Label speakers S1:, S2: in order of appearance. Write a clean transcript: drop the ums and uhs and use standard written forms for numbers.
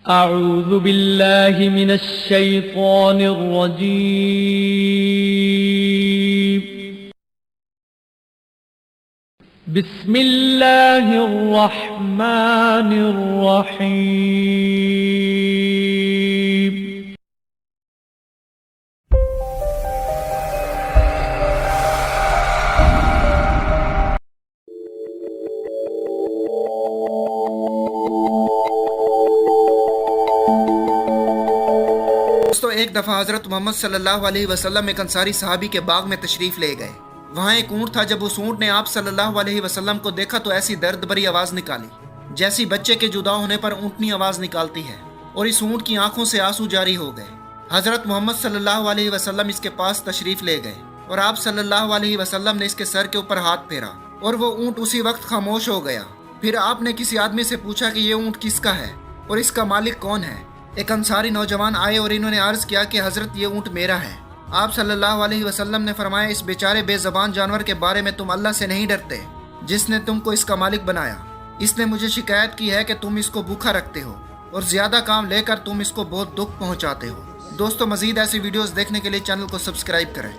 S1: أعوذ بالله من الشيطان الرجيم. بسم الله الرحمن الرحيم.
S2: دوستو، ایک دفعہ حضرت محمد صلی اللہ علیہ وسلم ایک انصاری صحابی کے باغ میں تشریف لے گئے. وہاں ایک اونٹ تھا. جب اس اونٹ نے آپ صلی اللہ علیہ وسلم کو دیکھا تو ایسی درد بھری آواز نکالی جیسی بچے کے جدا ہونے پر اونٹنی آواز نکالتی ہے، اور اس اونٹ کی آنکھوں سے آنسو جاری ہو گئے. حضرت محمد صلی اللہ علیہ وسلم اس کے پاس تشریف لے گئے اور آپ صلی اللہ علیہ وسلم نے اس کے سر کے اوپر ہاتھ پھیرا اور وہ اونٹ اسی وقت خاموش ہو گیا. پھر آپ نے کسی آدمی سے پوچھا کہ یہ اونٹ کس کا ہے اور اس کا مالک کون ہے. ایک انصاری نوجوان آئے اور انہوں نے عرض کیا کہ حضرت یہ اونٹ میرا ہے. آپ صلی اللہ علیہ وسلم نے فرمایا، اس بیچارے بے زبان جانور کے بارے میں تم اللہ سے نہیں ڈرتے جس نے تم کو اس کا مالک بنایا. اس نے مجھے شکایت کی ہے کہ تم اس کو بھوکا رکھتے ہو اور زیادہ کام لے کر تم اس کو بہت دکھ پہنچاتے ہو. دوستو، مزید ایسی ویڈیوز دیکھنے کے لیے چینل کو سبسکرائب کریں.